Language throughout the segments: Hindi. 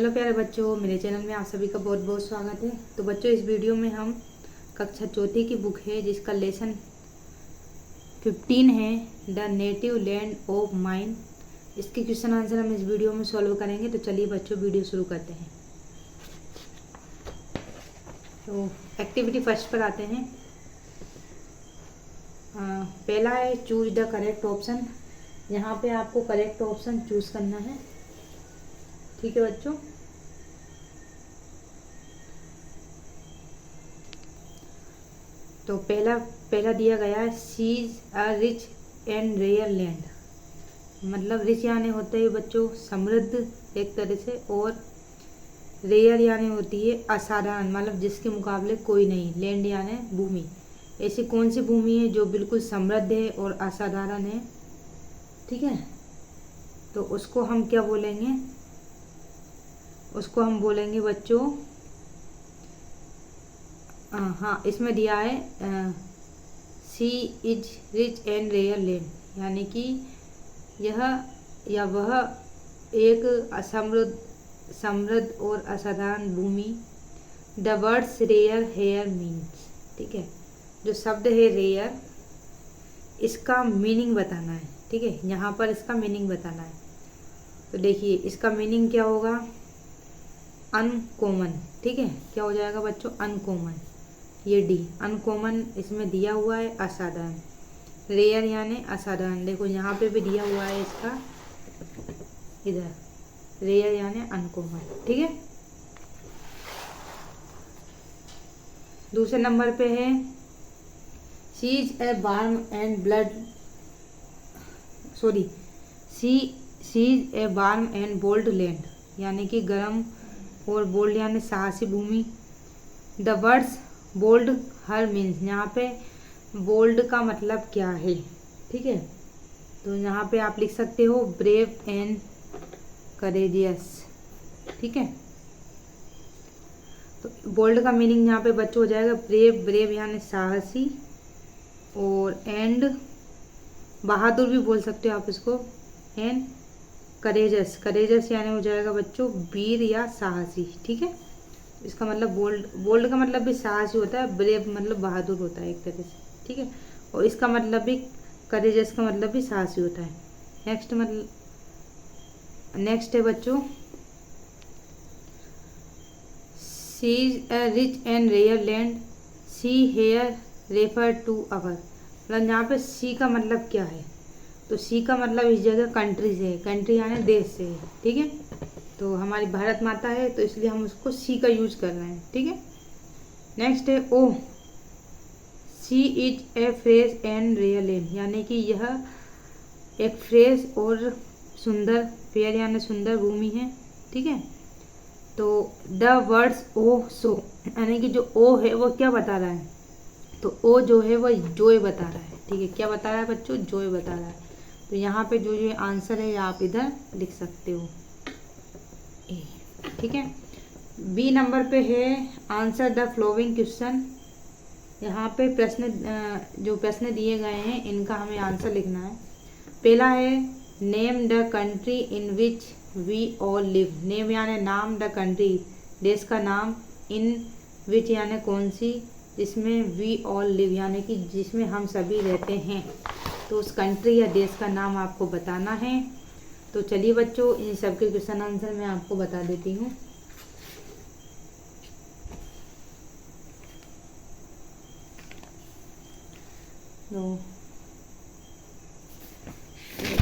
हेलो प्यारे बच्चों, मेरे चैनल में आप सभी का बहुत बहुत स्वागत है। तो बच्चों, इस वीडियो में हम कक्षा चौथी की बुक है जिसका लेसन 15 है, the native land of mine. इसके क्वेश्चन आंसर हम इस वीडियो में सॉल्व करेंगे। तो चलिए बच्चों, वीडियो शुरू करते हैं। तो एक्टिविटी फर्स्ट पर आते हैं। पहला है चूज द करेक्ट ऑप्शन। यहाँ पे आपको करेक्ट ऑप्शन चूज करना है, ठीक है बच्चों। तो पहला दिया गया है sees a rich and rare land. मतलब रिच यानी होता है बच्चों समृद्ध एक तरह से, और रेयर यानी होती है असाधारण, मतलब जिसके मुकाबले कोई नहीं। लैंड यानी भूमि। ऐसी कौन सी भूमि है जो बिल्कुल समृद्ध है और असाधारण है, ठीक है। तो उसको हम क्या बोलेंगे, उसको हम बोलेंगे बच्चों, हाँ इसमें दिया है she is rich and rare land, यानी कि यह या वह एक समृद्ध और असाधारण भूमि। The words rare here means, ठीक है। जो शब्द है रेयर, इसका मीनिंग बताना है, ठीक है। यहाँ पर इसका मीनिंग बताना है। तो देखिए इसका मीनिंग क्या होगा, अनकॉमन, ठीक है। क्या हो जाएगा बच्चों, अनकॉमन। ये डी अनकॉमन इसमें दिया हुआ है, असाधारण। रेयर यानी असाधारण, देखो यहाँ पे भी दिया हुआ है इसका, इधर रेयर यानी अनकॉमन, ठीक है। दूसरे नंबर पे है she's a warm and blood she's a warm and bold land, यानी कि गर्म और बोल्ड यानी साहसी भूमि। The words bold here means, यहाँ पे बोल्ड का मतलब क्या है, ठीक है। तो यहाँ पे आप लिख सकते हो ब्रेव एंड करेजियस, ठीक है। तो बोल्ड का मीनिंग यहाँ पे बच्चों हो जाएगा ब्रेव यानी साहसी, और एंड बहादुर भी बोल सकते हो आप इसको, एंड करेजस यानी हो जाएगा बच्चों वीर या साहसी, ठीक है। इसका मतलब बोल्ड का मतलब भी साहसी होता है, ब्रेव मतलब बहादुर होता है एक तरह से, ठीक है। और इसका मतलब भी करेजस का मतलब भी साहसी होता है। नेक्स्ट है बच्चों sees a rich and rare land, see here refer to our. मतलब यहाँ पे सी का मतलब क्या है, तो सी का मतलब इस जगह कंट्री से है, कंट्री यानी देश से है, ठीक है। तो हमारी भारत माता है, तो इसलिए हम उसको सी का यूज कर रहे हैं, ठीक है। नेक्स्ट है O, she is a fresh and rare land, यानी कि यह एक फ्रेश और सुंदर, फेयर यानी सुंदर भूमि है, ठीक है। तो द वर्ड्स ओ सो, यानी कि जो ओ है वो क्या बता रहा है, तो ओ जो है वो जॉय बता रहा है, ठीक है। क्या बता रहा है बच्चों, जॉय बता रहा है। तो यहाँ पे जो जो आंसर है आप इधर लिख सकते हो, ए, ठीक है। बी नंबर पे है आंसर द फ्लोइंग क्वेश्चन। यहाँ पे जो प्रश्न दिए गए हैं इनका हमें आंसर लिखना है। पहला है name the country in which we all live. Name यानी नाम, द कंट्री देश का नाम, इन विच यानी कौन सी, जिसमें वी ऑल लिव यानी कि जिसमें हम सभी रहते हैं। तो उस कंट्री या देश का नाम आपको बताना है। तो चलिए बच्चों, इन सब के क्वेश्चन आंसर मैं आपको बता देती हूँ। तो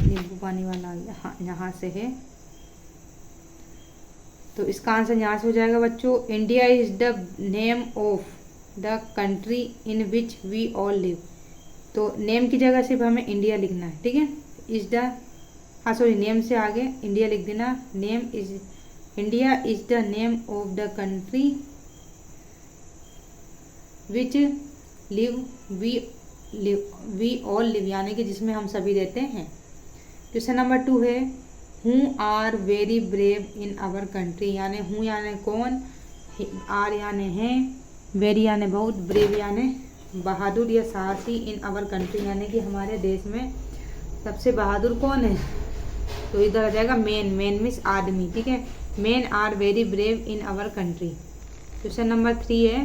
नींबू पानी वाला यहाँ से है, तो इसका आंसर यहाँ से हो जाएगा बच्चों, India is the name of the country in which we all live. तो नेम की जगह सिर्फ हमें इंडिया लिखना है, ठीक है। इज द, हाँ सॉरी, नेम से आगे इंडिया लिख देना। Name is, India is the name of the country which live we all live, यानी कि जिसमें हम सभी रहते हैं। क्वेश्चन नंबर 2 है who are very brave in our country, यानी हूँ यानी कौन, आर यानी है, वेरी यानी बहुत, ब्रेव यानी बहादुर या साहसी, इन आवर कंट्री यानी कि हमारे देश में सबसे बहादुर कौन है। तो इधर आ जाएगा मेन मीन्स आदमी, ठीक है। Men are very brave in our country. Question number 3 है,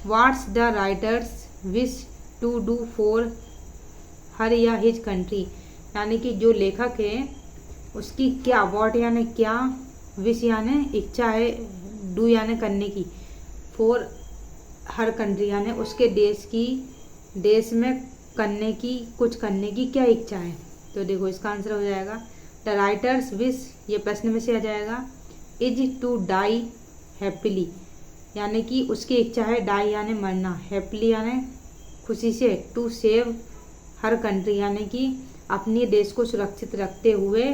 what's the writer's wish to do for her या हिज कंट्री। यानी कि जो लेखक है उसकी क्या, वॉट यानी क्या, विश यानी इच्छा है, डू यानी करने की, फॉर हर कंट्री यानी उसके देश में करने की, कुछ करने की क्या इच्छा है। तो देखो इसका आंसर हो जाएगा द राइटर्स विश, ये प्रश्न में से आ जाएगा, इज टू डाई हैप्पीली। यानी कि उसकी इच्छा है, डाई यानी मरना, हैप्पीली यानी खुशी से, टू सेव हर कंट्री यानी कि अपने देश को सुरक्षित रखते हुए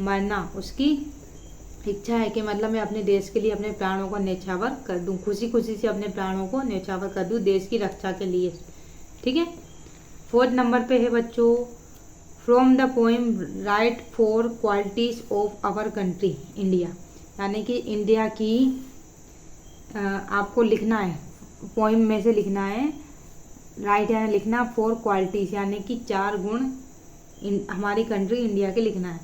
मरना उसकी इच्छा है कि मतलब मैं अपने देश के लिए अपने प्राणों को न्यौछावर कर दूं, खुशी खुशी से अपने प्राणों को न्यौछावर कर दूं देश की रक्षा के लिए। ठीक है। 4 नंबर पे है बच्चों, from the poem write 4 qualities of our country India. यानी कि इंडिया की आपको लिखना है, पोएम में से लिखना है, राइट यानी लिखना, 4 क्वालिटीज यानी कि 4 गुण हमारी कंट्री इंडिया के लिखना है।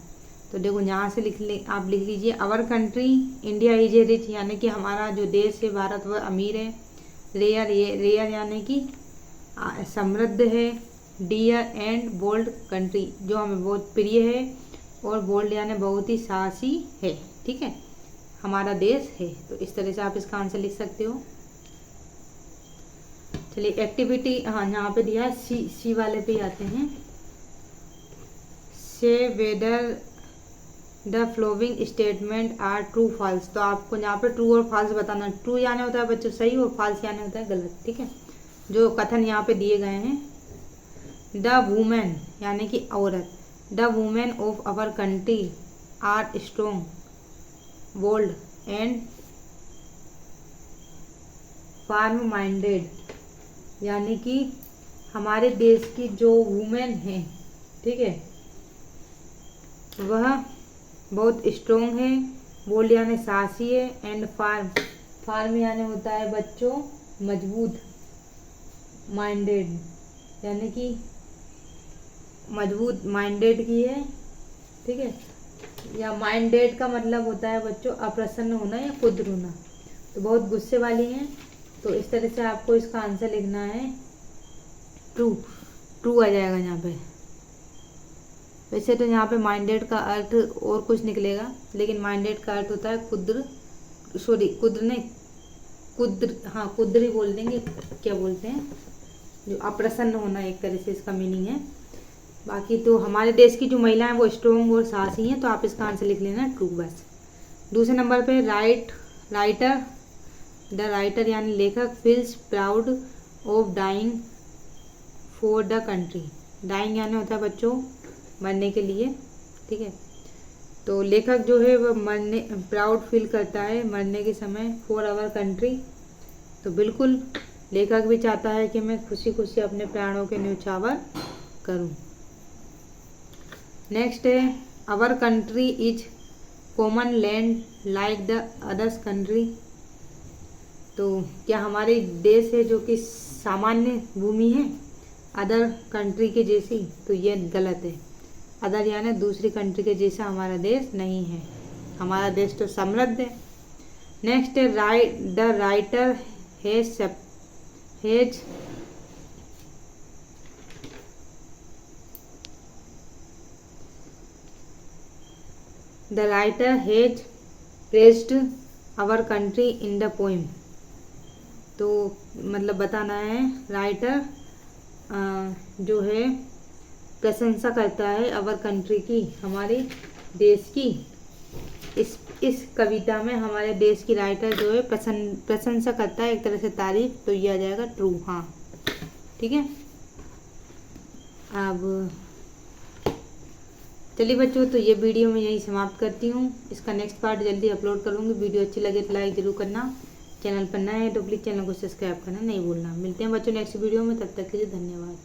तो देखो यहाँ से आप लिख लीजिए, our country India is a rich, यानी कि हमारा जो देश है भारत वह अमीर है। रेयर यानी कि समृद्ध है। डियर एंड बोल्ड कंट्री, जो हमें बहुत प्रिय है, और बोल्ड यानी बहुत ही साहसी है। ठीक है, हमारा देश है। तो इस तरह से आप इसका आंसर लिख सकते हो। चलिए एक्टिविटी, हाँ यहाँ पे दिया है, सी वाले पे आते हैं। Say whether the following statement are true false. तो आपको यहाँ पे ट्रू और फॉल्स बताना। ट्रू यानी होता है बच्चों सही, और फॉल्स यानी होता है गलत। ठीक है, जो कथन यहाँ पे दिए गए हैं, द वुमेन यानी कि औरत, the women of our country are strong, bold and firm minded. यानी कि हमारे देश की जो वुमेन है, ठीक है, वह बहुत स्ट्रोंग है, बोल्ड यानी साहसी है, एंड फार्म यानी होता है बच्चों मजबूत, माइंडेड यानी कि मजबूत माइंडेड की है। ठीक है, या माइंडेड का मतलब होता है बच्चों अप्रसन्न होना या क्रुद्ध होना। तो बहुत गुस्से वाली हैं। तो इस तरह से आपको इसका आंसर लिखना है ट्रू आ जाएगा यहाँ पे। वैसे तो यहाँ पे माइंडेड का अर्थ और कुछ निकलेगा, लेकिन माइंडेड का अर्थ होता है कुद्र ही बोल देंगे, क्या बोलते हैं, जो अप्रसन्न होना, एक तरह से इसका मीनिंग है। बाकी तो हमारे देश की जो महिलाएं वो स्ट्रॉन्ग और साहसी हैं। तो आप इसका आंसर लिख लेना ट्रू बस। दूसरे नंबर पे राइटर, द राइटर यानी लेखक, feels proud of dying for the country. Dying यानी होता है बच्चों मरने के लिए। ठीक है, तो लेखक जो है वह मरने प्राउड फील करता है मरने के समय फॉर आवर कंट्री। तो बिल्कुल लेखक भी चाहता है कि मैं खुशी खुशी अपने प्राणों के न्यौछावर करूं। नेक्स्ट है, our country is common land like the others country. तो क्या हमारे देश है जो कि सामान्य भूमि है अदर कंट्री के जैसी? तो ये गलत है। अदर यानी दूसरी कंट्री के जैसा हमारा देश नहीं है, हमारा देश तो समृद्ध है। नेक्स्ट है, the writer has praised our country in the poem. तो मतलब बताना है राइटर जो है प्रशंसा करता है अवर कंट्री की, हमारे देश की। इस कविता में हमारे देश की राइटर जो है प्रशंसा करता है, एक तरह से तारीफ। तो ये आ जाएगा ट्रू। हाँ ठीक है। अब चलिए बच्चों, तो ये वीडियो मैं यहीं समाप्त करती हूँ। इसका नेक्स्ट पार्ट जल्दी अपलोड करूँगी। वीडियो अच्छी लगे तो लाइक जरूर करना। चैनल पर नए हैं तो प्लीज़ चैनल को सब्सक्राइब करना नहीं भूलना। मिलते हैं बच्चों नेक्स्ट वीडियो में, तब तक के लिए धन्यवाद।